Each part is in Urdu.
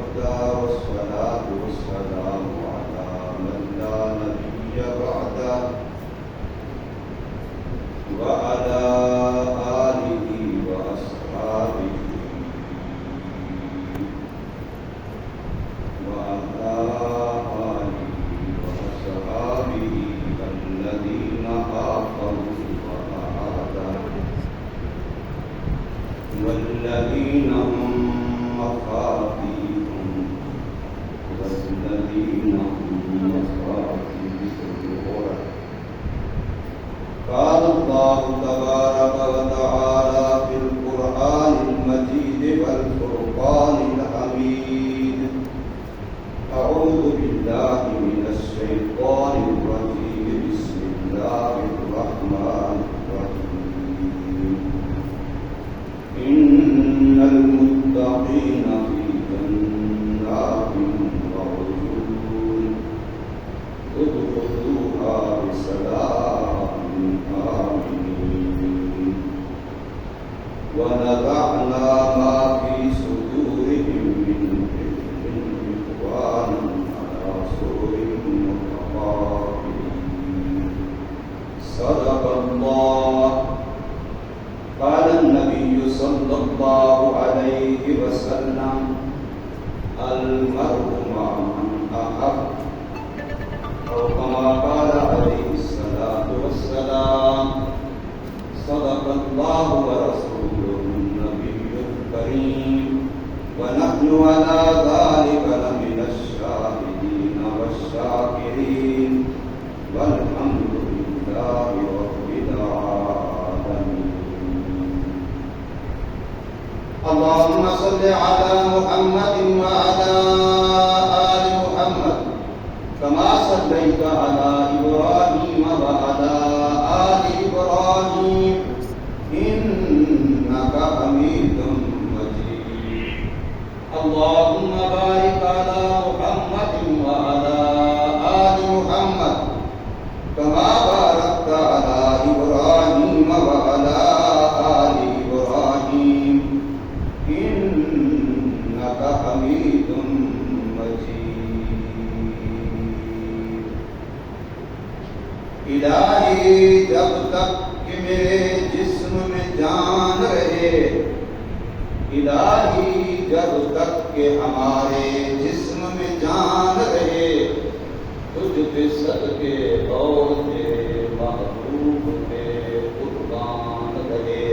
وحده والصلاة والسلام على من لا نبي بعده وعلى آله وأصحابه الذين آمنوا والذين هم مفاتيح والذين هم مفاتيح الغرر. قال الله تبارك وتعالى في القرآن المجيد والفرقان الحميد: أعوذ بالله من الشيطان الرجيم. بسم الله الرحمن الرحيم. إن المتقين في جنات وعيون ادخلوها بسلام آمنين. ونزعنا ما في صدورهم من غل إخوانا على سرر متقابلين. صدق الله. قال النبي صلى الله عليه وسلم: المرء مع من أحب، أو كما قال عليه الصلاة والسلام. صدق الله ورسوله النبي الكريم، ونحن على ذلك لمن الشاهدين والشاكرين، والحمد لله رب العالمين. اللهم صل على محمد وعلى آل محمد كما صليت على إبراهيم وعلى آل إبراهيم إنك حميد مجيد. اللهم بارك على محمد وعلى آل محمد كما باركت على إبراهيم وعلى آل إبراهيم إنك حميد مجيد. الہی جب تک کہ میرے جسم میں جان رہے، الہی جب تک کہ ہمارے جسم میں جان رہے، تجھ پہ صدقے اور تیرے محبوب پہ قربان رہے.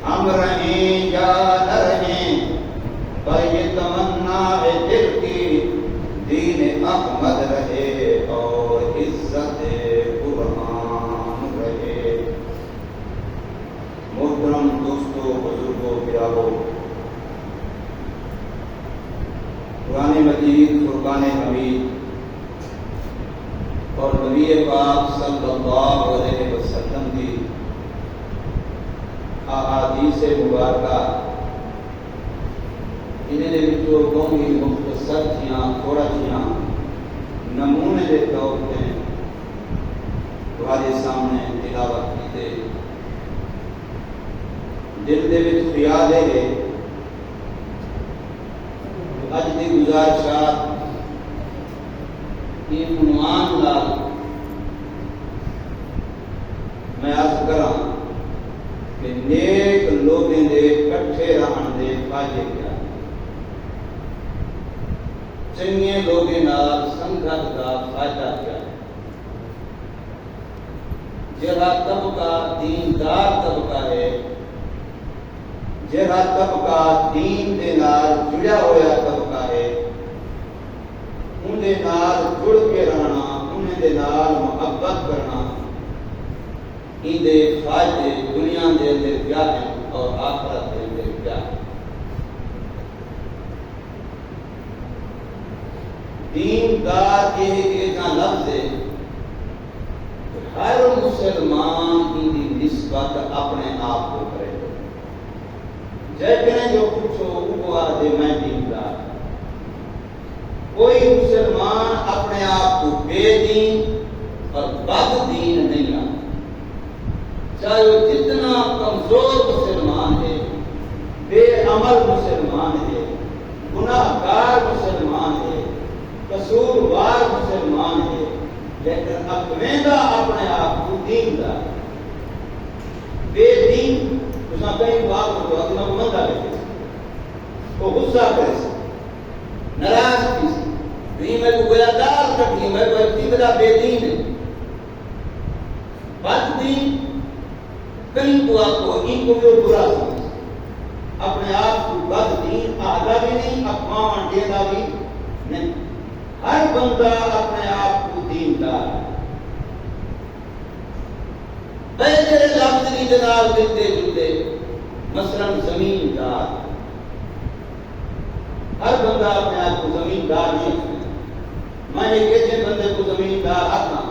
ہم رہیں یا نہ رہیں، پر یہ تمنا ہے دل کی، دین احمد رہے اور عزت قرآن رہے. محترم دوستو، بزرگوں، پیارو، قرآن مجید، فرقان حمید اور نبی پاک صلی اللہ علیہ وسلم کی احادیث مبارکہ، انہیں دے وچوں کہوں مختصر جیاں تھوڑا جیاں نمونے دے طور پہ تمہارے سامنے تلاوت کیتے. دل دے وچ خیال ہے اج دی گزارشات کی عنوان نال میں عرض کراں کہ نیک لوگوں دے کٹھے رہن دے فائدے کیا، چنگے لوگوں نال سنگت کا فائدہ کیا ہے. جہاں طبقہ دیندار طبقہ ہے، جہاں طبقہ دین دے نال جڑیا ہوا طبقہ ہے، ان دے نال جڑ کے رہنا، ان دے نال محبت کرنا، ان دے فائدے دنیا دے اندر کیا ہیں اور آخرت دے اندر کیا ہے. دیندار یہ ایک لفظ ہے، ہر مسلمان کی نسبت اپنے آپ کو کرے. جیسے جو کچھ وہ آدھے میں دیندار. کوئی مسلمان اپنے آپ کو بے دین اور بد دین نہیں آتا، چاہے وہ جتنا کمزور مسلمان ہے، بے عمل مسلمان ہے، گناہگار مسلمان ہے، قصوروار مسلمان ہے، لیکن اپنیندہ اپنے آپ کو دین دا بے دین تساں کہیں بات کرو اپنا کو مندہ لگے وہ غصہ کرے سے ناراض کی سے نہیں میں کو گلادار کٹی میں کو اتبدا بے دین ہے بد دین کہیں تو آپ کو ان کو بھی برا سمجھ اپنے آپ کو بد دین آدھا بھی نہیں اقوام دینا بھی نہیں ہر بندہ اپنے آپ کو دین دار ہے پہلے لفظ کی جناب ملتے جلتے مثلا زمین دار ہر بندہ اپنے آپ کو زمین دار نہیں سمجھتا میں نے کہتے بندے کو زمین دار آتا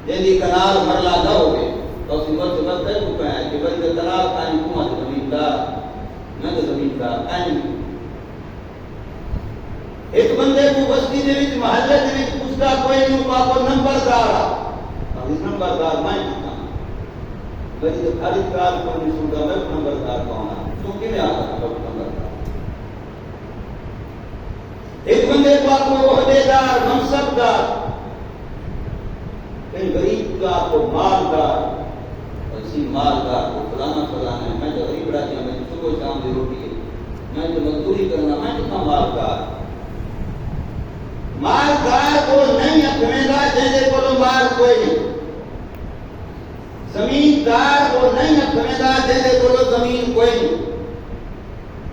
جیسے کنال مرلا نہ ہو گئے تو اسی وقت بندے کو کہا ہے کہ بندے کنال کہیں کون ہے زمین دار میں تو زمین دار کہیں ایک بندے کو بستی دے وچ محلے دے وچ پوچھتا کوئی نہیں کو نمبردار اب اس نمبردار میں کہتا ہوں بھئی خریدار کو نہیں سنتا میں نمبردار کون ہے تو کیوں آتا ہے نمبردار ایک بندے کو آپ کو عہدے دار منصب دار کہیں غریب کا آپ کو مالدار اسی مالدار کو فلانا فلانا ہے میں تو غریب رہتی ہوں میں تو صبح شام کی روٹی ہے میں تو مزدوری کرنا میں کتنا مالدار مالدار کو نہیں اپنے گا جیسے کو مال کوئی نہیں زمیندار کو نہیں اپنے گا جیسے کو زمین کوئی نہیں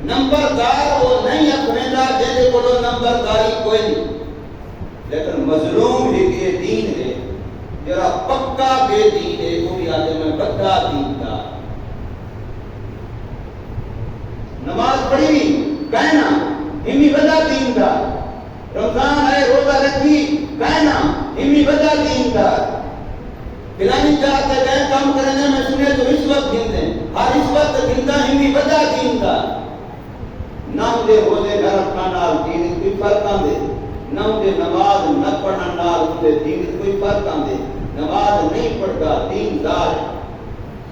نمبردار وہ نہیں اپنے گا جیسے کو نمبرداری کوئی نہیں لیکن مظلوم ہی یہ دین ہے جرا پکا بے دین ہے وہ بھی آتے میں بڑا دین دا نماز پڑھی کہنا ہمی بڑا دین دا رمضان ہے روزہ رکھی کہنا ہمی بڑا دین دا فلانی چاہتے گئے کام کرنے میں سنے تو اس وقت گھنتے ہر اس وقت گھنتا ہمی بڑا دین دا نام دے روزے نہ رکھنا نال دین کوئی فرق نہ دے نام دے نماز نہ پڑھنا نال دے دین کوئی فرق نہ دے نماز نہیں پڑھتا دین دار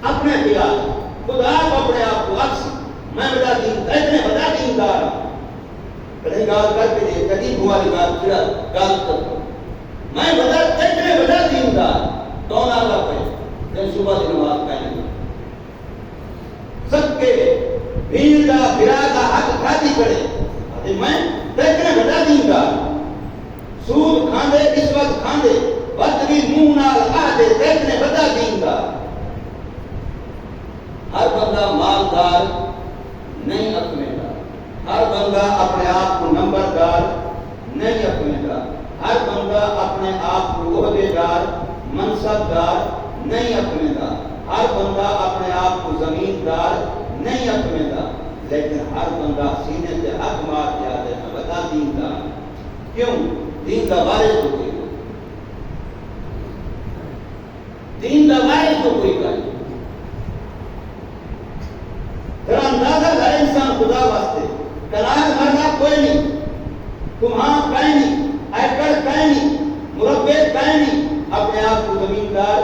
اپنے خیال خدا اپنے آپ کو عکس میں بڑا دین اتنے بڑا دین دار کہیں گال کر کے دے کدی ہماری گال چڑا گال کر میں بڑا اتنے بڑا دین دار کون آگا پہ جن صبح کی نماز پہنے سب کے بھیڑ کا برادہ حق کھاتی کرے میں اتنے بڑا دین دار سود کھاندے اس وقت کھاندے بدری منہ نال آدھے اتنے بڑا دین دار ہر بندہ مالدار نہیں اپنے گا ہر بندہ اپنے آپ کو نمبردار نہیں اپنے گا ہر بندہ اپنے آپ کو عہدے دار منصب دار نہیں اپنے گا ہر بندہ اپنے آپ کو زمیندار نہیں اپنے گا لیکن ہر بندہ سینے سے حق مار کے آتے ہیں بتا دین دار کیوں دین کا وارث ہو گئی دین کا وارث ہو کوئی کا ذرا اندازہ ہے انسان خدا واسطے کنال مرنا کوئی نہیں کمہاں کہیں نہیں ایکڑ کہیں نہیں مربع کہیں نہیں اپنے آپ کو زمیندار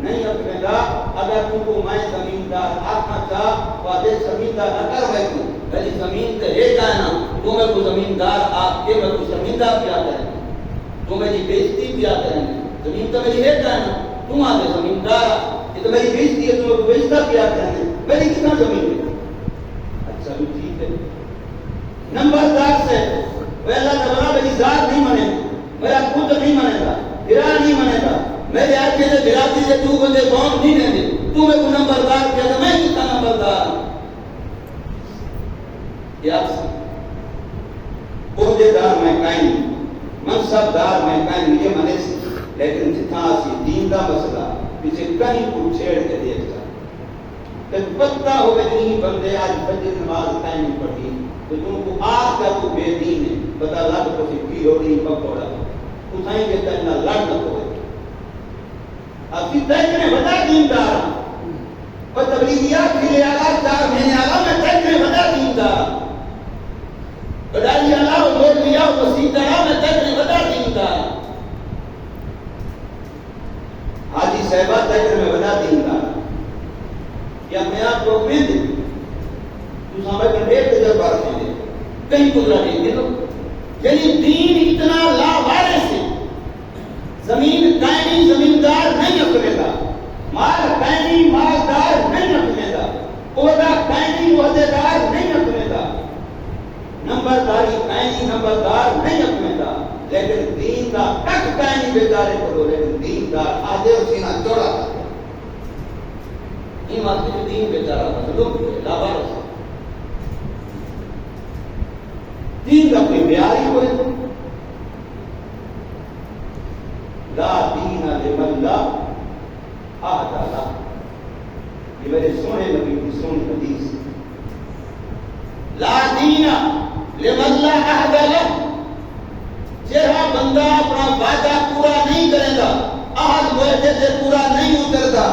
نہیں اپنے گا اگر تم کو میں زمیندار آنا چاہ تو آدھے زمیندار نہ کر میں کو میری زمین تے ہے جانا تو میں کو زمیندار آپ کے میں کو زمیندار کیا کریں تو میری بیشتی کیا کریں زمین تو میری ہے جانا تم آدھے زمیندار یہ تو میری بیشتی ہے تو میں کو بیشتا کیا کریں میری کتنا زمین ہے اچھا بھی ٹھیک ہے نمبردار سے وہ اللہ تعالیٰ میری ذات نہیں منے میرا خود نہیں منے گا گرا نہیں منے گا میرے آج کے سے گراتی سے تو بندے کون نہیں رہنے تو میں کو نمبردار کیا تھا میں کتنا نمبردار ہوں کیا عہدے دار میں کہیں منصب دار میں کہیں یہ منے سے لیکن جتنا سی دین کا مسئلہ پیچھے کہیں کو چھیڑ کے دیکھتا کہ پتہ ہو گئے نہیں بندے آج فجر نماز کہیں نہیں پڑھی تو تم کو آج کا تو بے دین ہے پتہ لگ کو سی کی ہو رہی پکوڑا اتھائیں گے تنہ لڑ نہ ہوئے ابھی تیکنے بدا دین دار پر تبلیغیات کھلے آگا 4 مہینے آگا میں تیکنے بدا دین دار بدائی آگا و لوگ لیا و مسیح دارا میں تیکنے بدا دین دار حاجی صاحبہ تیکنے میں بدا دین دار یا میں آپ کو اپنے دے تو سامنے پر ایک تجربہ رکھیں دے کہیں گزرا نہیں دے دو. یعنی دین اتنا لاوارث ہے. زمین قائمی زمیندار نہیں اپنے گا, مال قائمی مالدار نہیں اپنے گا, عہدہ قائمی عہدیدار نہیں اپنے گا, نمبرداری قائمی نمبردار نہیں اپنے گا, لیکن دین کا تک قائمی بیچارے کرو, لیکن دین کا آدھے اور سینہ چوڑا کرتے ہیں. این واسطے جو دین بیچارہ مظلوم ہے, لاوارث ہے. دین کا کوئی معیار ہی کوئی لا دین لمن لا عہد لہ. یہ میرے سونے نبی کی سونی حدیث. لا دین لمن لا عہد لہ, جہاں بندہ اپنا وعدہ پورا نہیں کرے گا, عہد وعدے سے پورا نہیں اترتا,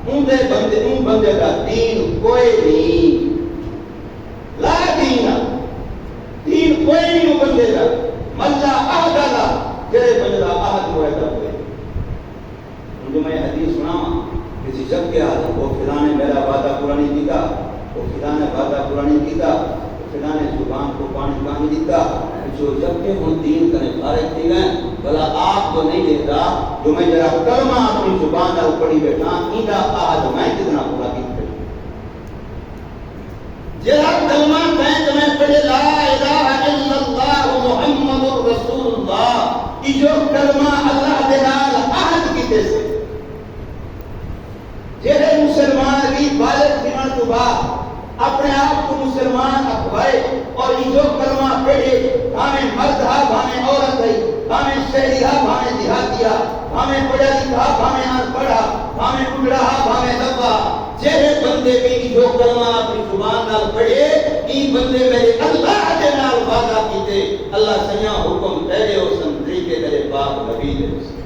ان بندے کا دین کوئی نہیں. لا دین, دین کوئی نہیں بندے کا. ملا عہد لہ, جہے بندے کا عہد وعدہ ہوئے. جو میں حدیث سناواں کسی شخص کے ہاتھ, وہ فلاں نے میرا وعدہ پورا نہیں کیتا, وہ فلاں نے وعدہ پورا نہیں کیتا, فلاں نے زبان کو پانی کہاں دیتا, جو جب کہ ہم دین کرنے فارغ تھی گئے, بھلا آپ تو نہیں دیتا جو میں ذرا کلمہ اپنی زبان نال پڑھی بیٹھا, ایندا عہد میں کتنا پورا کیتا. جہاں کلمہ میں پڑھے لا الہ الا اللہ محمد رسول اللہ, یہ جو کلمہ اللہ دے نال عہد کیتے سے, جہے مسلمان بھی بالغ ہونے کے بعد اپنے آپ کو مسلمان اخوائے اور یہ جو کلمہ پڑھے, ہمیں مرد ہا بھانے عورت ہے, ہمیں شہری ہا بھانے دیہاتیا, ہمیں پڑھا لکھا بھانے ان پڑھا, ہمیں بڈھا ہا بھانے لبا, جہے بندے بھی جو کلمہ اپنی زبان نال پڑھے, یہ بندے میرے اللہ دے نال وعدہ کیتے, اللہ سیاں حکم تیرے ہو سن طریقے تیرے پاک نبی دے ہو سن.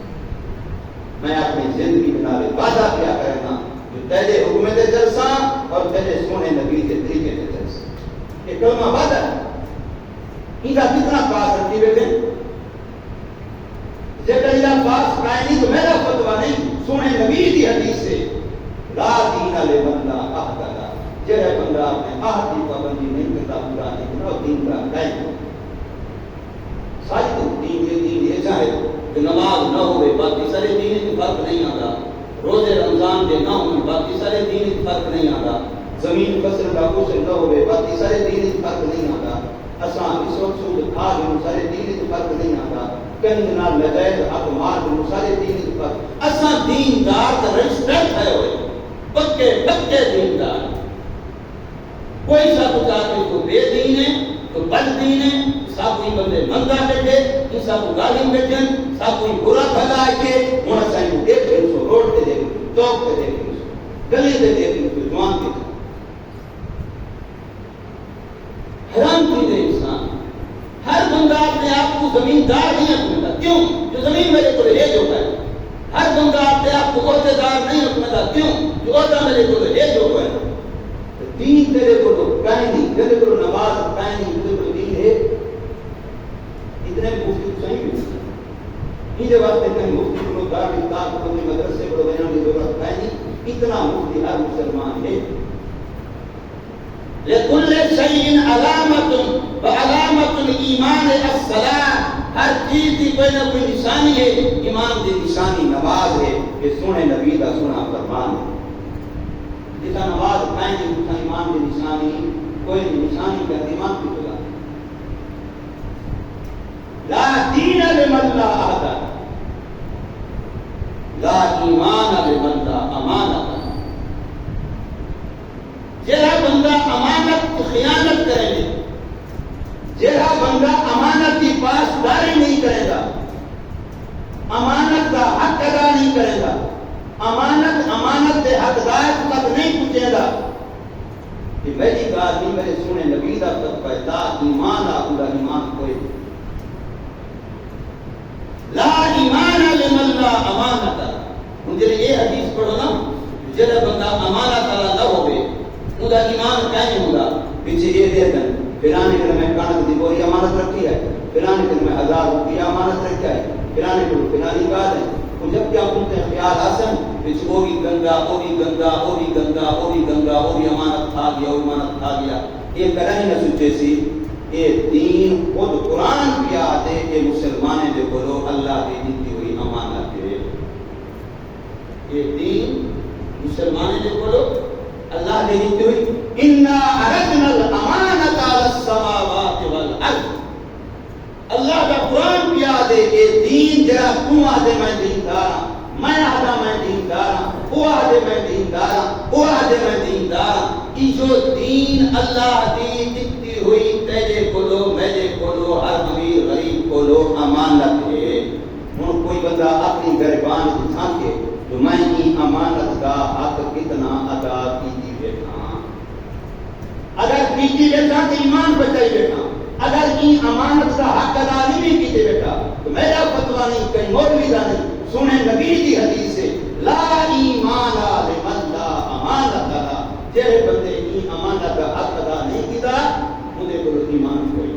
میں اپنی زندگی بنا لے وعدہ کیا کرنا جو تیرے حکم دے چلساں اور تیرے سونے نبی کے طریقے دے چلساں. یہ کلمہ وعدہ ہے. ان کا کتنا پاس رکھی بیٹھے, جب اللہ پاس قائمی تو میرا فتویٰ نہیں, سونے نبی کی حدیث سے لا دین لمن لا عہد لہ, جہے بندہ اپنے عہد کی پابندی نہیں کرتا, پورا نہیں کرتا, دین کا قائم. ساری دین یہ چاہے کہ نماز نہ ہوئے, باقی سارے دین کی فرق نہیں آتا, روزے رمضان کے نہ ہوئے, باقی سارے دین کی فرق نہیں آتا, زمین فصل کا غسل نہ ہوئے, باقی سارے دین کی فرق نہیں آتا, اساں اس وقت سود کھا گئے, سارے دین کی فرق نہیں آتا, کہیں نال نجائز حق مار گئے, سارے دین کی فرق. اساں دیندار کا رجسٹر تھے ہوئے, پکے پکے دیندار. کوئی سا کچھ آدمی کو بے دین ہے تو بد دین ہے, سب کوئی بندے منگا بیٹھے, ان سب کو گالی بیٹھے, سب کوئی برا بھلا کے وہاں سائیں کو دیکھ کے اس کو روڈ پہ دیکھ, چوک پہ دیکھ, گلی پہ دیکھ, جوان کے دیکھ. حیران کی دے انسان. ہر بندہ اپنے آپ کو زمیندار نہیں اپنے, کیوں؟ جو زمین میرے کو ہے جو ہے. ہر بندہ اپنے آپ کو عہدیدار نہیں اپنے, کیوں؟ جو عہدہ میرے کو ہے جو ہے. دین تیرے کو تو کہیں نہیں, تیرے کو نماز کہیں نہیں, تیرے کو دین ہے. اتنے مفتی صحیح بھی یہ واسطے کہیں مفتی کو دار کتاب کو مدرسے کو بنانے کی ضرورت ہے نہیں. اتنا مفتی ہر مسلمان ہے. لکل شیء علامت وعلامت الایمان الصلاۃ, ہر چیز کی کوئی نہ کوئی نشانی ہے, ایمان کی نشانی نماز ہے. یہ سونے نبی کا سنا فرمان ہے. جتنا نماز قائم ہے اتنا ایمان کی نشانی, کوئی نشانی کا ایمان کی بلا. لا دین لمن لا عہد, لا ایمان لمن لا امانت. جہاں بندہ امانت کی خیانت کرے گا, جہاں بندہ امانت کی پاسداری نہیں کرے گا, امانت کا حق ادا نہیں کرے گا, امانت کے حقدار تک نہیں پہنچے گا, کہ میری بات نہیں, میرے سونے نبی کا فتویٰ ہے, لا ایمان پورا ایمان کوئی. لا ایمان لمن لا امانت. مجھے یہ حدیث پڑھو نا, جہاں بندہ امانت والا نہ ہوئے ان کا ایمان کیا نہیں ہوگا. پیچھے یہ دے دیں, فلانے دن میں کانک کی بوری امانت رکھی ہے, فلانے دن میں 1000 روپیہ امانت رکھا ہے, فلانے دن فلانی بات ہے. جب کیا بولتے ہیں خیال حسن, پیچھے وہ بھی گنگا, وہ بھی گنگا, وہ بھی گنگا, وہ بھی گنگا, وہ بھی امانت کھا گیا, وہ امانت کھا گیا. یہ کرا ہی نہ سوچے سی یہ دین خود قرآن کی آتے کہ مسلمانے دے بولو اللہ دی دیتی ہوئی امانت ہے. یہ دین مسلمانے دے بولو اللہ دی دیتی ہوئی اِنَّا عَرَضْنَا الْأَمَانَةَ عَلَى السَّمَاوَاتِ وَالْأَرْضِ. اللہ کا قرآن کیا دے کہ دین جرا تم آدھے میں دیندار میں آدھا میں دیندار وہ آدھے میں دیندار وہ آدھے میں دیندار. یہ جو دین اللہ دی دیتی ہوئی تیرے کولو میرے کولو ہر امیر غریب کولو امانت ہے. ہن کوئی بندہ اپنی گریبان دکھا کے تو میں یہ امانت کا حق کتنا ادا کیتی بیٹھا. اگر کیتی بیٹھا تو ایمان بچائی بیٹھا. اگر یہ امانت کا حق ادا نہیں کیتے بیٹھا تو میرا فتویٰ نہیں کہیں مولوی دا نہیں سنے نبی کی حدیث سے لا ایمان لمن لا امانت لا. جہے بندے یہ امانت کا حق ادا نہیں کیتا انہیں کو ایمان کوئی.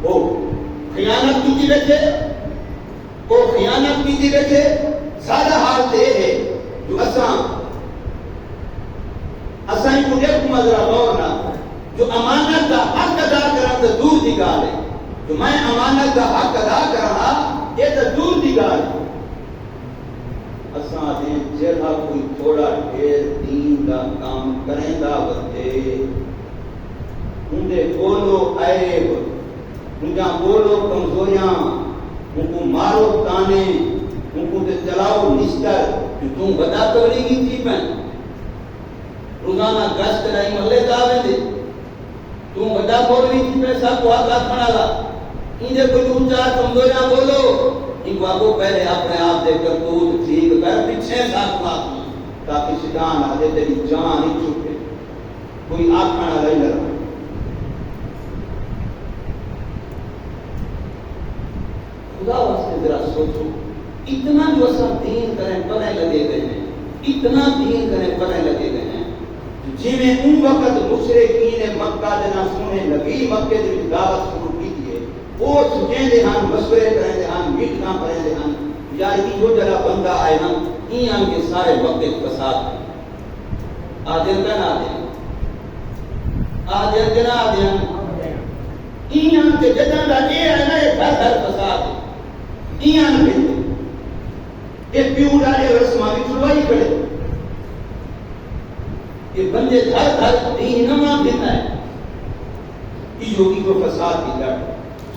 وہ خیانت کیتی بیٹھے وہ خیانت کیتی بیٹھے. سادہ حال یہ ہے جو اساں کو دیکھو مذرا غور نہ جو امانت کا حق ادا کرنا تو دور کی گال ہے. تو میں امانت کا حق ادا کرنا یہ تو دور کی گال ہے. اساں دے جہاں کوئی تھوڑا ڈھیر دین کا کام کریں دا وتے اندے بولو عیب انجا بولو کمزوریاں ان کو مارو تانے ان کو تے چلاؤ نشتر جو تم بدا تولیگی تھی میں روزانہ گشت رہی محلے دعوے دے تم بڑا بولوی تھی پیسہ کو آقا کھانا لا انجھے کوئی اونچا کمزوریاں بولو ان کو آگو پہلے اپنے آپ دے کر دودھ ٹھیک کر پیچھے ساتھ آتی تاکہ شیطان آدھے تیری جان ہی چھوٹے کوئی آپ کھانا رہی نہ رہا. خدا واسطے ذرا سوچو اتنا جو سب دین کریں پڑھنے لگے گئے ہیں اتنا دین کریں پڑھنے لگے گئے ہیں جی میں ان وقت مشرکین مکہ دینا سنے نبی مکہ دے دعوت شروع کی تھی وہ سجیں دے ہن مشورے کریں دے ہن میٹنگاں کریں دے ہن یار یہ جو جڑا بندہ آئے نا ان کے سارے وقت فساد آدھر کا نہ دیں آدھر جنا دیں ان کے جدن دا یہ ہے نا یہ گھر فساد ان کے یہ پیو ڈالے رسمہ بھی چھڑوائی کرے یہ بندے گھر دین نہ مان دیتا ہے. یہ یوگی کو فساد کی لڑ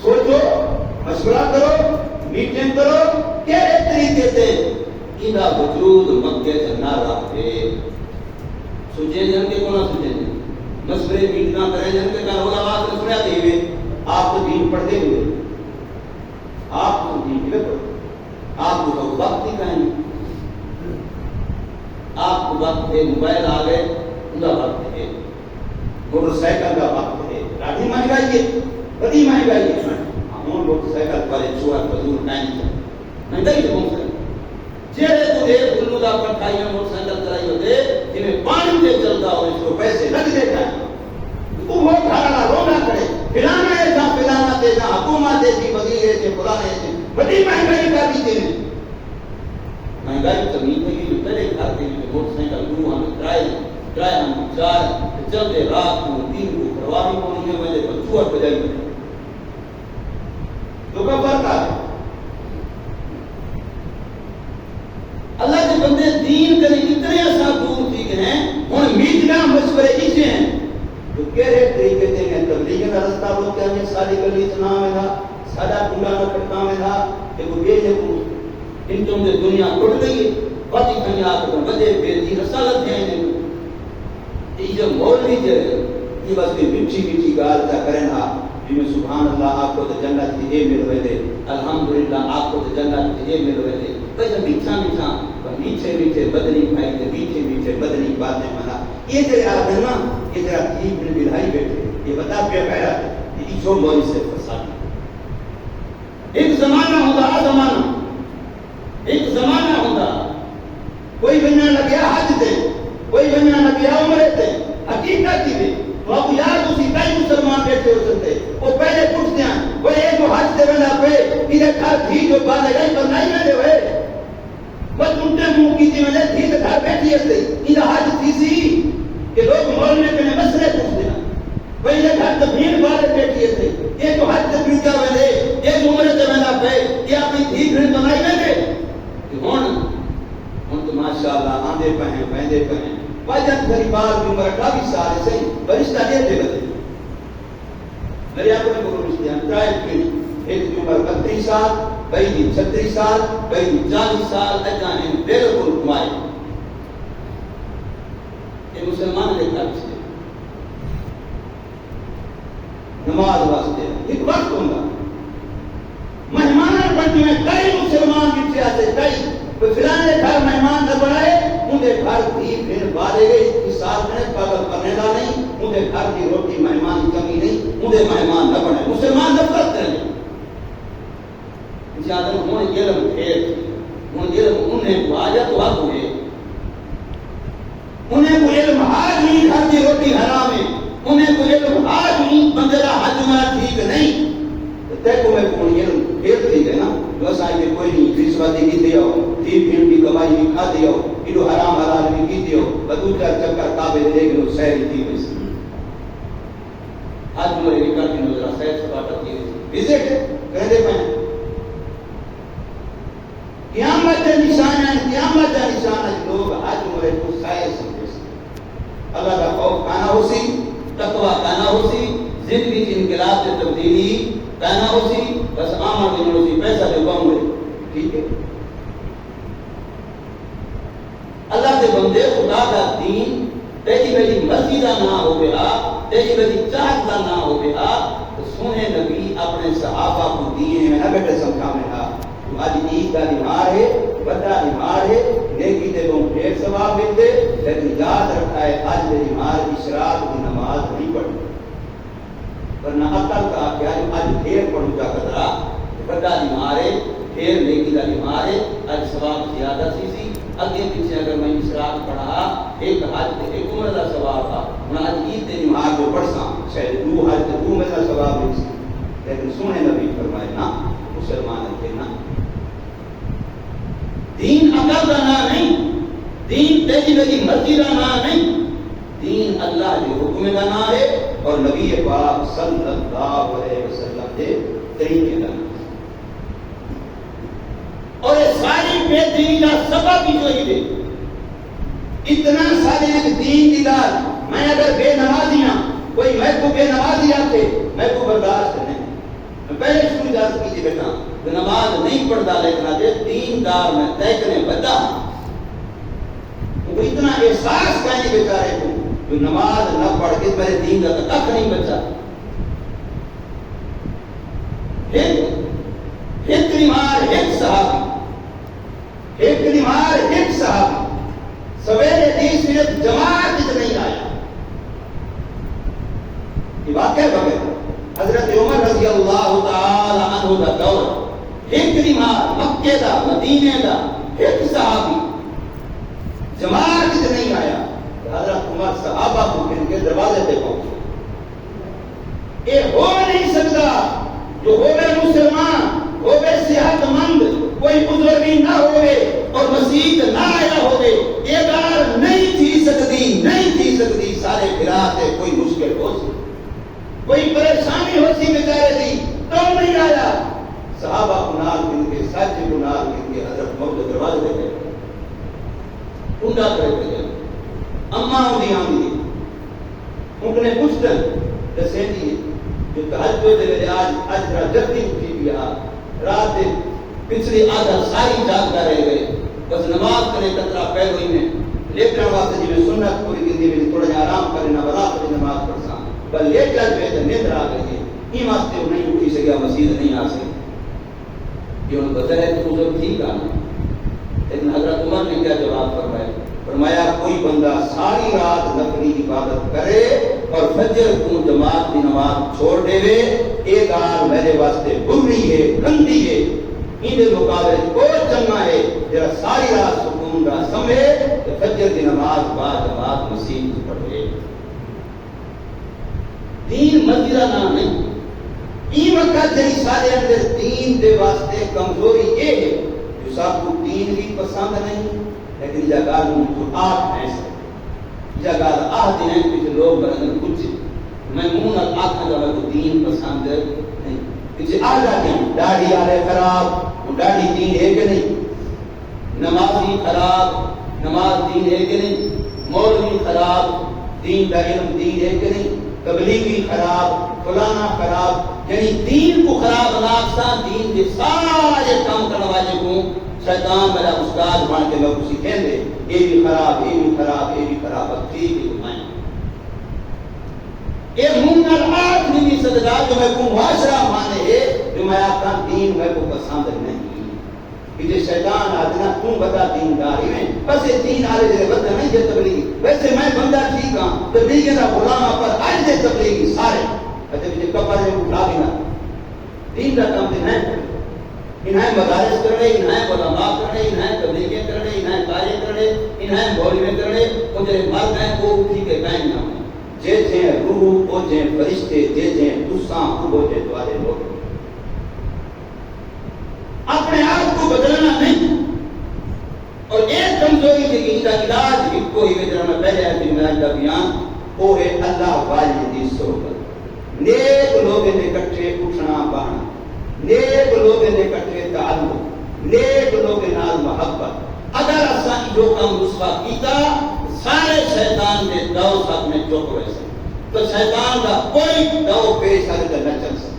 سوچو مشورہ کرو میٹنگ کرو کیڑے طریقے سے انہا وجود مکے سے نہ رہتے سجے جن کے کونہ سجے جن مشورے میٹنگاں کریں جن کے کہا علماء سے سنیا دے ہوئے آپ تو دین پڑھتے ہوئے آپ تو دین کے پڑھتے آپ کو وقت ہی کہیں آپ کو وقت ہے موبائل آ گئے انہا وقت ہے موٹر سائیکل کا وقت ہے راٹھی مہنگائی ہے بڑی مہنگائی ہے ہم موٹر سائیکل والے چوہر بزور نہیں ہے مہنگائی ہے کون سے جیرے تو دے بلو دا پٹھائی میں موٹر سائیکل کرائی ہوتے جنہیں پانی دے چلتا ہو اس کو پیسے لگ دیتا ہے وہ بہت کھانا رونا کرے پھلانا ہے جہاں پھلانا دے جہاں حکومت دے جی وزیر ہے جی فلانے ہے جی بڑی مہنگائی کا بھی دے مہنگائی زمین ہے کہ پہلے گھر کے لیے موٹر سائیکل گرو ہم کرائے ہم چار چلتے رات کو دین کو پرواہی کو نہیں ہے مجھے بچوہ بجائی میں تو کا فرق آئے اللہ کے بندے دین کریں اتنے ایسا دور تھی کہ ہیں ان میٹنا مشورے اسے ہیں تو کہہ رہے طریقے دیں گے تبلیغ کا رستہ بولتے ہیں ساری گلی اتنا میں تھا سادہ کنڈا نہ کٹنا میں تھا کہ وہ یہ ہے ان تم سے دنیا ٹوٹ گئی باقی کہیں آپ کو بدے بیدی رسالت ہیں یہ جو مولوی جو ہے یہ بس بھی بچی گال تا کریں آپ جن میں سبحان اللہ آپ کو تو جنت کی اے مل رہے تھے الحمدللہ آپ کو تو جنت کی اے مل رہے تھے بس میٹھا میٹھے بدنی کھائی تھے میٹھے بدنی باتیں منا یہ جو آدھے نا یہ جو تیب نے بلھائی بیٹھے یہ بتا پیا پہلا یہ جو مولی سے فساد ایک زمانہ ہوتا ایک زمانہ ہوتا کوئی بننا لگیا حج دے کوئی بننا لگیا عمرے دے حقیقت کی بھی تو اب یاد اسی کئی مسلمان بیٹھے ہو سکتے وہ پہلے پوچھتے ہیں وہ ایک جو حج دے بنا پہ ادھر گھر تھی جو بات ہے پر نہیں میں دے ہوئے بس انتے منہ کی تھی میں تھی تو گھر بیٹھی ہے ادھر حج تھی سی کہ لوگ مولنے کے مسئلے پوچھتے ہیں تو بھیڑ والے بیٹھے تھے یہ تو حج سے بیٹا ویلے یہ عمر سے میں نہ پے یہ اپنی تھی بھیڑ بنائی ویلے ہن تو ماشاءاللہ آندے پہیں ویندے پہیں وجن کری بار بھی عمر 28 سال سے فرشتہ دے دے بدے میرے آپ نے کو رشتہ ٹرائل کی ایک کی عمر 32 سال بئی دی 36 سال بئی دی 40 سال اجاں ہیں بالکل کمائے یہ مسلمان نے کر سے نماز واسطے ایک وقت ہوگا مہمان بنتی میں کئی مسلمان کی سے کئی کوئی فلانے گھر مہمان نہ بنائے انہیں گھر کی پھر بارے گئی اس سال میں پاگل کرنے کا نہیں انہیں گھر کی روٹی مہمان کی کمی نہیں انہیں مہمان نہ بنائے مسلمان نفرت کریں زیادہ انہیں علم پھیر انہیں علم انہیں واجہ تو حق ہوئے انہیں کوئی علم آج نہیں گھر کی روٹی حرام ہے انہیں کوئی علم آج نہیں بندے کا حج میرا ٹھیک نہیں تے کو میں کوئی علم پھیر تھی گئے نا جو سائی کے کوئی نہیں رشوتی کی دیو تھی پھر بھی کمائی بھی کھا دیو ایڈو حرام حلال بھی کی دیو بدو چار چکر کعبے دے گئے سہری تھی ویسے آج میرے نکل کی نظرہ سہر سباتا تھی وزٹ کہنے پہنے قیامت نشان ہے قیامت نشان ہے لوگ آج میرے کو سائے سمجھے اللہ کا خوف کانا ہو سی تقوی کانا ہو سی زندگی کی انقلاب سے تبدیلی کانا ہو سی بس آمد دینے ہو سی پیسہ دے کم ہوئے ٹھیک ہے اللہ کے بندے خدا کا دین تیجی میری مسجدہ نہ ہو گیا تیجی میری چاہت کا نہ ہو گیا تو سونے نبی اپنے صحابہ کو دیئے میں نہ بیٹھے سمکھا میں تھا تو آج عید کا نمار ہے بڑا نمار ہے نیکی دے وہ ڈھیر ثواب ملتے لیکن یاد رکھا ہے آج میری نمار اشراق کی نماز نہیں پڑھی ورنہ عقل کا کیا جو آج ڈھیر پڑھوں جا قدرہ بڑا نمار ہے ڈھیر نیکی کا نمار ہے آج ثواب زیادہ سی اگے پیچھے اگر میں اشراق پڑھا ایک حج تے ایک عمر کا ثواب تھا میں آج عید تے نماز جو پڑھساں شاید دو حج تے دو عمر کا ثواب مل سی لیکن سونے نبی فرمائے نا مسلمان کے نا دین عقل کا نام نہیں دین تیجی لگی مرضی کا نام نہیں دین اللہ کے حکم کا نام ہے اور نبی پاک صلی اللہ علیہ وسلم کے طریقے کا نام اور یہ ساری بے دینی کا سبب ہی جو ہی دے اتنا سارے ایک دین کی دار میں اگر بے نمازی ہاں کوئی میں کو بے نمازی آتے میں کو برداشت نہیں میں پہلے شروع اجازت کیجئے بیٹا کہ نماز نہیں پڑھتا لیکن آجے دین دار میں دیکھنے بدا وہ اتنا احساس کہنے بیچارے کو جو نماز نہ پڑھ کے میرے دین کا تک نہیں بچا ایک نمار ایک صحابی ایک نمار ایک صحابی سویرے دین صرف جماعت نہیں آیا یہ واقعہ بغیر حضرت عمر رضی اللہ تعالی عنہ کا دور ایک نمار مکے دا مدینے دا ایک صحابی جماعت نہیں آیا حضرت عمر صحابہ کو ان کے دروازے پہ پہنچے یہ ہو نہیں سکتا جو ہوئے مسلمان ہوئے صحت مند کوئی بزرگی نہ ہوئے اور مسیح نہ آیا ہوئے یہ بار نہیں تھی سکتی سارے گراتے کوئی مشکل ہو سی کوئی پریشانی ہو سی بیچارے دی تو نہیں آیا صحابہ کنال کن کے سچ کنال کن کے حضرت عمر دروازے پہ گئے کنڈا کرتے گئے اماں ہوئی آمدی ان نے پوچھتن جسے دیئے جو تحجد دے آج جلدی اٹھی گیا رات دن پچھلی آدھا ساری جاگ کر رہ گئے بس نماز کرنے کترا پہلو ہی میں لیٹر واسطے جی میں سنت پوری گندی میں تھوڑا جا آرام کرنا بلا پڑی نماز پڑھساں بل لیٹر جو ہے تو نیندر آ گئی ہے یہ واسطے وہ نہیں اٹھی سکیا مسجد نہیں آ سکتی یہ ان بظاہر ہے تو ضرور ٹھیک آنا لیکن حضرت عمر نے کیا جواب فرمایا کوئی بندہ ساری رات نفلی عبادت کرے اور فجر کو جماعت کی نماز چھوڑ دے وے ایک آر میرے واسطے بری ہے گندی ہے ان مقابلے بہت چنگا ہے جرا ساری رات سکون کا سمے کہ فجر کی نماز با جماعت مسیح پڑھے دین مسجدہ نام نہیں این وقت جی سارے اندر دین دے واسطے کمزوری یہ ہے جو سب کو دین بھی پسند نہیں لیکن جگہ جو آٹھ ایسے جگہ آٹھ دن ہیں کچھ لوگ برندن کچھ میں منہ نال آکھاں گا میں کو دین پسند نہیں کسی آدھا دین داڑھی والے خراب وہ داڑھی دین ہے کہ نہیں نمازی خراب نماز دین ہے کہ نہیں مولوی خراب دین کا علم دین ہے کہ نہیں تبلیغی خراب فلانا خراب یعنی دین کو خراب ناقصان دین کے سارے کام کرنے والے کو شیطان میرا استاد بن کے لوگ سکھیں دے یہ بھی خراب یہ بھی خراب یہ بھی خراب اب ٹھیک ہے میں یہ منہ نال نہیں صدقہ جو میں کو معاشرہ مانے ہے جو میں آپ کا دین میں کو پسند نہیں کہ شیطان آدنا تم بتا دینداری میں بس یہ دین آلے دے بدہ نہیں دے تبلیغی ویسے میں بندہ ٹھیک ہاں تبلیغی دا غلامہ پر آج دے تبلیغی سارے کہتے ہیں کپڑے میں اٹھا دینا دین دا کام دے نہیں انہیں مدارس کرنے انہیں علماء کرنے انہیں تبلیغیں کرنے انہیں کارے کرنے انہیں مولوی کرنے وہ جو مرد ہیں وہ اٹھی کے قائم نہ ہوئے جے جے روح وہ جے فرشتے جے جے تساں وہ جے دوارے لوگ اپنے آپ کو بدلنا نہیں اور ایک کمزوری کے ان کا علاج ایک کو ہی میں پہلے آئے میراج کا بیان وہ ہے اللہ والی دی صحبت نیک لوگ نے کٹھے اٹھنا بہنا نیک لوگ نے کٹھے تعلق نیک لوگ نال محبت اگر اساں جو کام رسوا کیتا سارے شیطان کے دو ساتھ میں چپ رہ سکتے تو شیطان کا کوئی دو پیش آگے نہ چل سکتا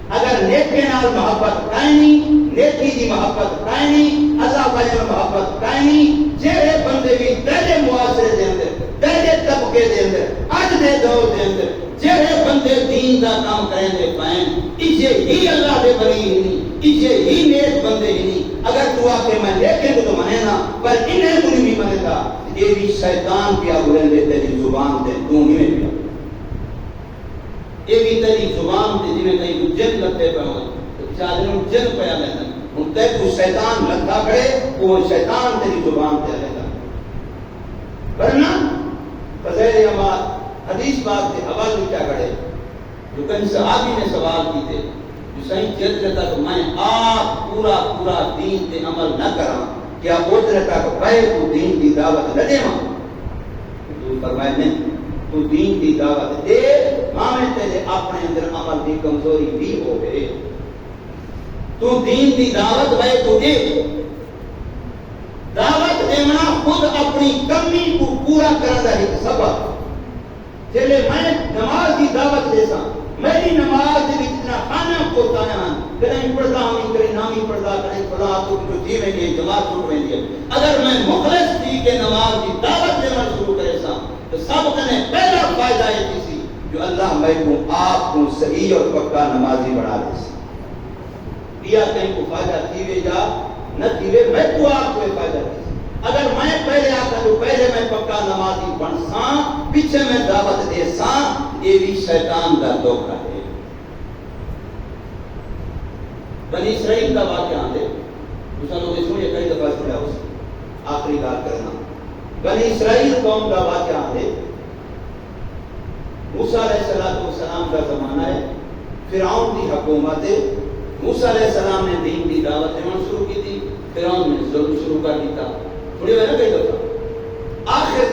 اگر نیکی نال محبت قائمی نیکی دی محبت قائمی اللہ والے محبت قائمی جہے بندے بھی پہلے معاشرے دے اندر پہلے طبقے دے اندر اج دے دور دے اندر جہے بندے دین دا کام کریں دے پائیں اسے ہی اللہ دے بری ہی نہیں اسے ہی نیک بندے ہی نہیں اگر تو آکے میں نیکے تو منے نا پر انہیں تو نہیں منے گا یہ بھی شیطان پیا بولیں دے تیری زبان دے تو ہی میں پیا یہ بھی تیری زبان تے جی میں کہیں جن لگتے پہ ہوئے تو چاہتے جن پیا لینا ان تے تو شیطان لگتا کرے وہ شیطان تیری زبان تے لینا ورنہ فضیل امات حدیث بات کے حوال میں کیا کرے جو کہیں صحابی نے سوال کی تھے جو صحیح چیز رہتا کہ میں آپ پورا دین تے عمل نہ کرا کیا پوچھ رہتا کہ بھائی تو دین کی دعوت نہ دے ماں تو فرمائے نہیں تو دین کی دعوت دے مامے تیرے اپنے اندر عمل کی کمزوری بھی ہو گئے تو دین کی دعوت بھائی تو دے دعوت دینا خود اپنی کمی کو پورا کرنا ایک سبب چلے میں نماز کی دعوت دے سا میری نماز دے اتنا خانہ پورتا ہے کریں پڑھتا ہمیں کریں نامی پڑھتا کریں خدا تو جو جیویں گے جماعت چھوٹ رہی ہے اگر میں مخلص تھی کہ نماز کی دعوت دینا شروع کرے سا تو سب کنے پہلا فائدہ ہے کسی جو اللہ میں کو آپ کو صحیح اور پکا نمازی بنا دے سی یا کہیں کو فائدہ تھیوے یا نہ تھیوے میں تو آپ کو فائدہ دے سی اگر میں پہلے آتا تو پہلے میں پکا نمازی بن ساں پیچھے میں دعوت دے ساں یہ بھی شیطان کا دھوکہ ہے بنی اسرائیل کا واقعہ دے دوسرا لوگ سنیے کئی دفعہ سنا اس آخری بات کرنا بنی اسرائیل قوم کا واقعہ ہے موسیٰ علیہ السلام کا زمانہ ہے فرعون کی حکومت ہے موسیٰ علیہ السلام نے دین کی دعوت دینا شروع کی تھی فرعون نے ظلم شروع کر دیتا تھوڑی بہت کئی دفعہ آخر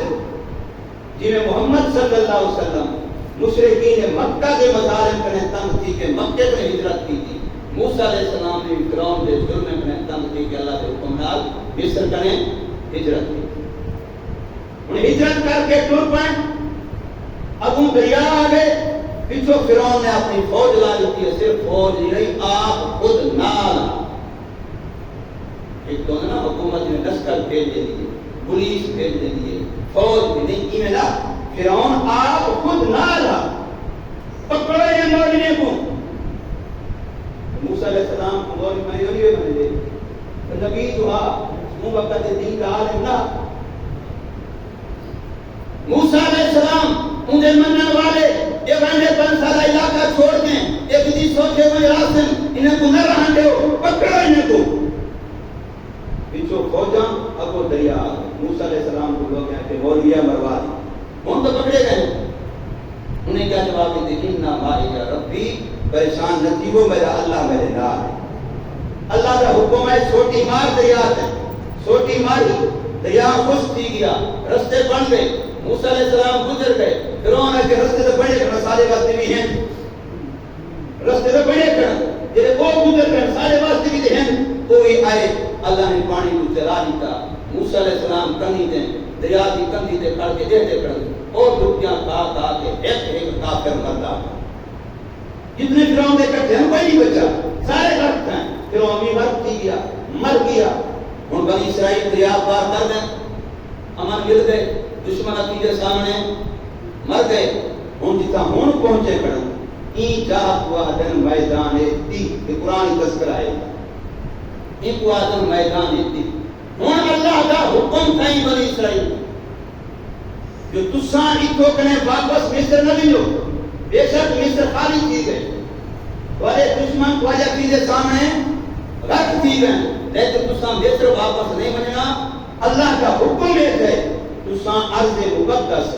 جی میں محمد صلی اللہ علیہ وسلم مشرکین مکہ کے مظالم کرنے تنگ تھی کہ مکہ میں ہجرت کی تھی موسیٰ علیہ السلام نے فرعون کے ظلم میں کرنے تنگ تھی کہ اللہ کے حکم نال مصر کرنے ہجرت کی انہیں ہجرت کر کے ٹور پائیں ابو دریا آگے پیچھو فرعون نے اپنی فوج لا لیتی ہے صرف فوج ہی نہیں آپ خود نال ایک تو نا حکومت نے لشکر بھیج دے دیے پولیس بھیج دے دیے فوج بھی نہیں کی ملا فرعون آپ خود نال پکڑو یہ مولوی کو موسیٰ علیہ السلام کو مولوی میں بنے دے نبی دعا وہ وقت دین کا عالم نہ موسیٰ علیہ السلام انہیں مننے والے یہ رہنے 5 سالہ علاقہ چھوڑ دیں ایک دی سوچے ہوئے راسن انہیں کو نہ رہن دے پکڑو انہیں کو پیچھو فوجاں ابو دریا موسیٰ علیہ السلام کو لوگ ہیں کہ مولویہ مروا دی ان تو پکڑے گئے انہیں کیا جواب دی انہا مائی یا ربی پریشان نہ تھی وہ میرا اللہ میرے نال ہے اللہ کا حکم ہے چھوٹی مار دریا ہے چھوٹی ماری دریا خوش تھی گیا رستے بن گئے موسیٰ علیہ السلام گزر گئے فرعون کے رستے سے بڑے کرنا سارے واسطے بھی ہیں رستے سے بڑے کرنا جڑے وہ گزر کر سارے واسطے بھی ہیں کوئی آئے اللہ نے پانی کو چلا دیتا موسیٰ علیہ السلام کنی دیں دریا کی کندھی تے کھڑ کے دیتے کھڑ اور دکیاں کھا کے ایک کافر مرتا جتنے فرعون دے کٹھے ہیں کوئی نہیں بچا سارے غرق ہیں فرعون بھی غرق ہی گیا مر گیا ہن بنی اسرائیل دریا پار کر دیں امن مل گئے دشمن عقیدے سامنے مر گئے ہن جتا ہن پہنچے کھڑا این جات ہوا دن میدان تی کہ قرآن تذکرہ ہے ایک وادن میدان تی ہن اللہ دا حکم تھئی بنی اسرائیل جو تساں اتھو کنے واپس مصر نہ ویجو بے شک مصر خالی تھی گئے والے دشمن کو عقیدے سامنے رکھ تھی گئے لیکن تساں مصر واپس نہیں مننا اللہ کا حکم ہے تساں ارض مقدس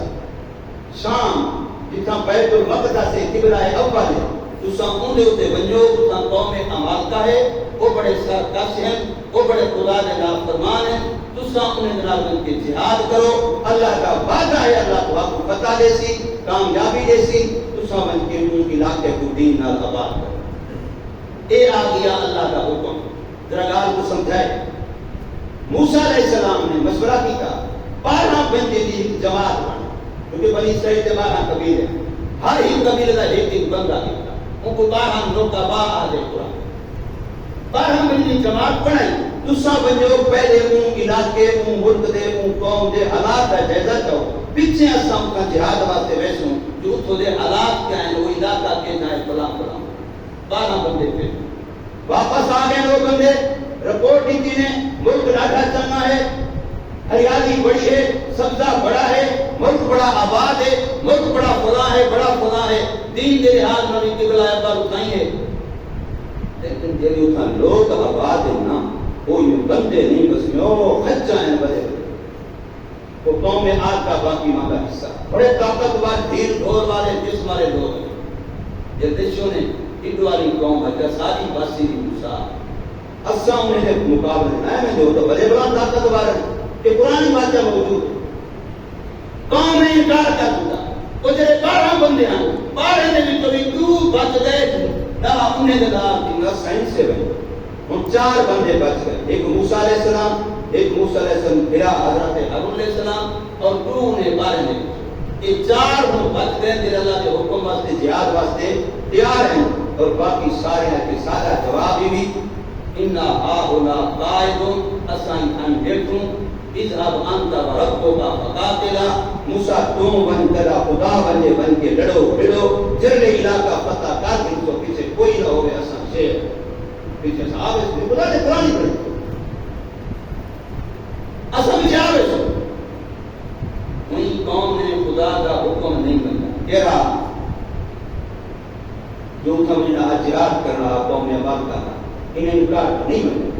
شام جتنا بیت المقدس سے قبلہ اول ہے تساں اونڈے ہوتے ونجو تساں قوم عمالقہ ہے وہ بڑے سرکش ہیں وہ بڑے خدا دے نافرمان ہیں تساں انہیں جناب کے جہاد کرو اللہ کا وعدہ ہے اللہ کو آپ کو فتح دے سی کامیابی دے سی تساں بن کے ان علاقے کو دین نال آباد کرو اے آ گیا اللہ کا حکم ذرا گال کو سمجھائے موسیٰ علیہ السلام نے مشورہ کیا 12 بندے دی ایک جماعت بنا کیونکہ بنی اسرائیل کے 12 قبیلے ہر ہی قبیلے کا ایک بندہ نکلا ان کو 12 لوگ کا با آ دے قرآن 12 بندے جماعت بنائی تساں بنجو پہلے ان علاقے ان ملک دے ان قوم دے حالات کا جائزہ چاہو پیچھے اساں کا جہاد واسطے ویسوں جو اتھو دے حالات کیا ہیں وہ علاقہ کے جائے فلاں 12 بندے پہ واپس آ گئے وہ بندے رپورٹ کی نے ملک ڈاٹا چلنا ہے ہریالی بڑی ہے سبزہ بڑا ہے ملک بڑا آباد ہے ملک بڑا فلاں ہے بڑا فلاں ہے دین دے لحاظ میں بھی قبلہ پر اٹھائی ہے لیکن جیلی اتھا لوگ آباد ہیں نا کوئی بندے نہیں بس میں وہ خچہ ہیں بدے وہ قوم میں آج کا باقی ماں کا حصہ بڑے طاقتور دھیر دھور والے جسم والے لوگ ہیں جردشوں نے اڈوالی قوم ہے ساری باسی دی موسیٰ اساں انہیں نے مقابلے نہ میں جو تو بڑے بڑا طاقتور ہے کہ پرانی باتیں موجود ہے قوم نے انکار کر دیا وہ جڑے 12 بندے ہیں 12 نے بھی کبھی کیوں بچ گئے نہ انہیں دے دار کی نہ سائنس سے بنے ان 4 بندے بچ گئے ایک موسیٰ علیہ السلام ایک موسیٰ علیہ السلام پھر حضرت ہارون علیہ السلام اور 2 نے 12 نے یہ 4 ہم بچ گئے جڑے اللہ کے حکم واسطے جہاد واسطے تیار ہیں اور باقی سارے کے سارا جواب بھی انا هاهنا قائدون اسائیں ان بیٹھوں اذهب انت وربك فقاتلا موسیٰ تم بن تیرا خدا بنے بن کے لڑو بھڑو جرے علاقہ فتح کر دیں تو پیچھے کوئی نہ ہوئے اساں شیر پیچھے صاحب اس میں خدا نے قرآن پڑھی اساں بچار ہے سو وہی قوم نے خدا کا حکم نہیں مانا کہا جو تمہیں جہاد کر رہا قوم میں آباد کر رہا انہیں انکار نہیں مانا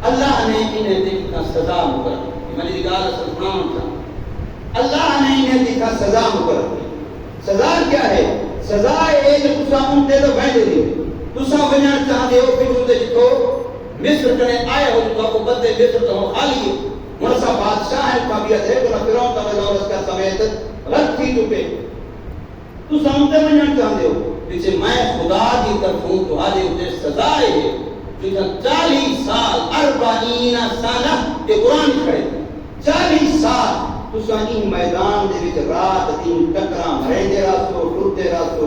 اللہ نے انہیں دیکھا سزا مقرر کی میں نے کہا سلطان تھا اللہ نے انہیں دیکھا سزا مقرر کی سزا کیا ہے سزا ہے جو تسا ان دے تو بہن دے تسا بنیاں چاہتے ہو کہ تم دے جتو مصر کنے آئے ہو تو آپ کو بدے مصر تو خالی ہے مرسا بادشاہ ہے قابلیت ہے تو فرعون کا وزور اس کا سمیت رد تھی چکے تسا ان دے بنیاں چاہتے ہو پیچھے میں خدا کی طرف ہوں تو آدھے اسے سزا ہے جو 40 سال 40 سالہ کے قرآن کھڑے 40 سال تسا این میدان دے وچ رات دن ٹکراں مرے راسو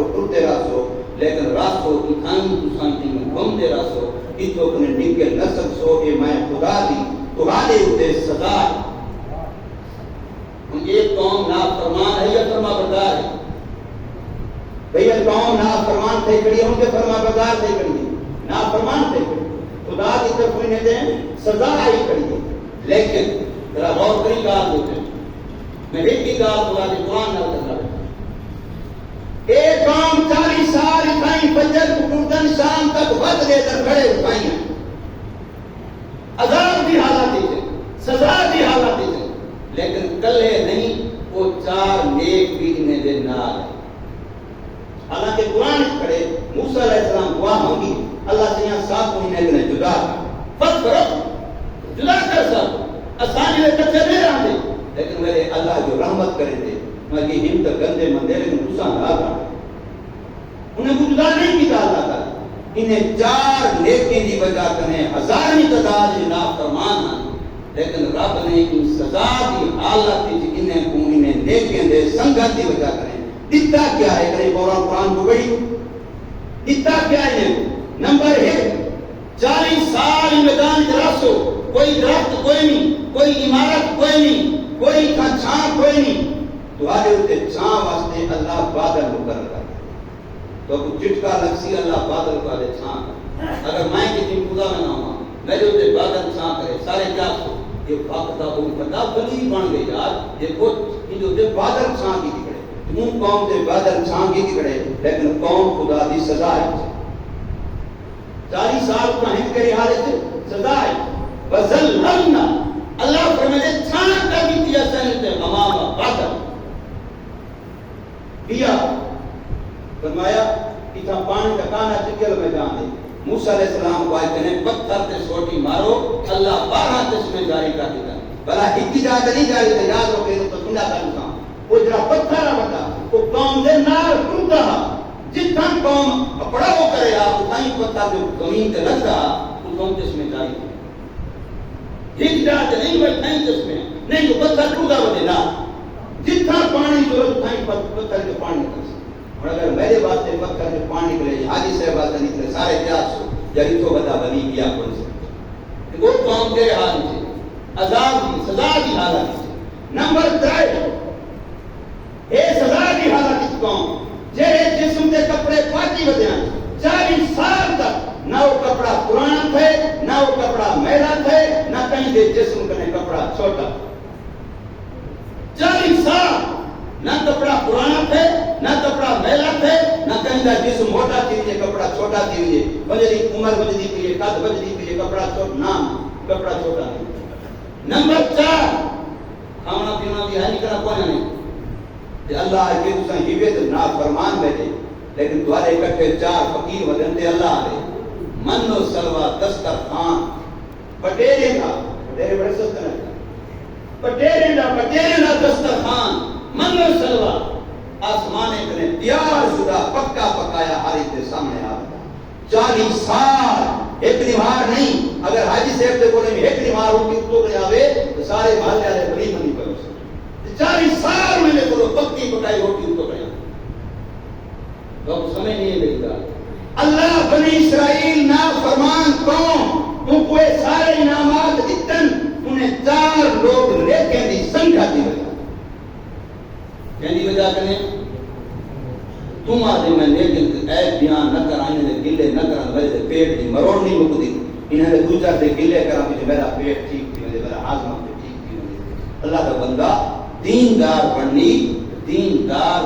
ٹرتے راسو لیکن راسو کی کھائیں تسا دن گھومتے راسو اتو کنے ڈگے نہ سکسو کہ میں خدا دی تو آدھے اسے سزا ہے ایک قوم نافرمان ہے یا فرما بردار ہے بھئی قوم نافرمان تھے کڑی ان کے فرما بردار تھے کڑی نافرمان تھے کڑی خدا کی طرف انہیں دیں سزا آئی کڑی لیکن ذرا غور کری گال ہوتے میں ایک کی گال خدا کی قرآن نہ کرنا ہے ایک قوم 40 سال اٹھائیں فجر کٹردن شام تک وقت دے کر کھڑے اٹھائیں ہیں عذاب بھی حالات دیتے سزا بھی حالات دیتے لیکن کلے نہیں وہ 4 نیک بھی انہیں دے نال ہے حالانکہ قرآن کھڑے موسیٰ علیہ السلام دعا مانگی اللہ سے یہاں 7 مہینے نے جدا فت کرو جدا کر سب آسانی میں کچھ نہیں رہا دے لیکن میرے اللہ جو رحمت کرے تھے میں کہ ہم تو گندے مندے لیکن تسا نہ کر انہیں گزار نہیں کیتا اللہ تعالی انہیں 4 نیکی دی وجہ کنے ہزاریں تعداد نافرمان ہیں لیکن رب نے ان سزا دی حالت وچ انہیں نیکیاں دے سنگت دی وجہ کنے دتا کیا ہے کرے قرآن کو بڑی دتا کیا ہے نمبر 1 40 سال میدان راسو کوئی درخت کوئی نہیں کوئی عمارت کوئی نہیں کوئی چھاں کوئی نہیں تمہارے اوتے چھاں واسطے اللہ بادل مقرر کر تو کو چٹکا لگسی اللہ بادل کا دے چھاں اگر میں کسی خدا میں نہ ہوں میرے اوتے بادل چھاں کرے سارے کیا سو یہ وقت دا وہ بڑا بلی بن گئی یار یہ کو جو دے بادل چھاں کی کڑے منہ قوم دے بادل چھاں کی کڑے لیکن قوم خدا دی سزا ہے 40 سال کا ہند کے حالت سزا ہے وزللنا اللہ فرمائے چھاں کر دی تھی سنت امام بادل دیا فرمایا اتنا پانی کا کانا چکل میں جان دے موسیٰ علیہ السلام کو آئے کہنے پتھر تے سوٹی مارو اللہ 12 چشمے جاری کر دیتا بلا ہکی جاتا نہیں جاری تے یاد ہو کے تو سنجا کر دیتا وہ جرا پتھر آتا وہ قوم دے نار ٹوٹا جتنا قوم اپڑا وہ کرے آپ اتنا ہی پتھر جو زمین تے لگ رہا وہ قوم چشمے جاری ہک جاتا نہیں بھائی نہیں چشمے نہیں وہ پتھر ٹوٹا وہ دے نار جتنا پانی ضرورت اتنا ہی پتھر کے پانی نکل اور اگر میرے واسطے پتھر کے پانی نکلے حاجی صاحب واسطے نکلے سارے پیاس ہو یا تو بتا بنی کیا کون سے وہ قوم کے حال سے عذاب کی سزا کی حالت سے نمبر 3 اے سزا کی حالت اس قوم جہے جسم کے کپڑے پاکی ودیاں 40 سال تک نہ وہ کپڑا پرانا تھے نہ وہ کپڑا میلا تھے نہ کہیں دے جسم کنے کپڑا چھوٹا 40 سال نہ کپڑا پرانا تھے نہ کپڑا میلا تھے نہ کہیں دا جسم موٹا تھی یہ کپڑا چھوٹا تھی یہ وجہ عمر وجہ دی یہ قد وجہ دی یہ کپڑا چھوٹا نام کپڑا چھوٹا نہیں نمبر 4 کھانا پینا بھی ہے نکلا کوئی نہیں کہ اللہ کے تساں ہیوے تے نافرمان بیٹھے لیکن تمہارے اکٹھے 4 فقیر ودن تے اللہ دے من و سلوا دسترخوان پٹیرے کا پٹیرے بڑے سستے ہیں پٹیرے دا دسترخوان من و سلوا آسمان اتنے تیار شدہ پکا پکایا ہر ایک کے سامنے آ 40 سال ایک نمار نہیں اگر حاجی صاحب سے بولے ایک نمار روٹی تو لے آوے تو سارے محلے والے بڑی منی پر 40 سال میں نے بولو پکی پکائی روٹی تو لے تو سمجھ نہیں میری بات اللہ بنی اسرائیل نافرمان قوم ان کو سارے انعامات اتن انہیں 4 لوگ لیکن دی سنگھا دی وجہ کہنی وجہ کرنے تم آدھے میں لیکن اے بیان نہ کرائیں دے گلے نہ کرائیں میرے دے پیٹ دی مروڑ نہیں مکدی انہیں دے دوچار دے گلے کرائیں مجھے میرا پیٹ ٹھیک تھی میرا ہاضمہ ٹھیک تھی اللہ کا بندہ دیندار بننی دیندار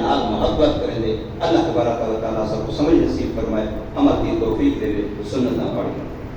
نال محبت کریں دے اللہ تبارک و تعالیٰ سب کو سمجھ نصیب فرمائے عمل کی توفیق دے سنت نہ پڑھ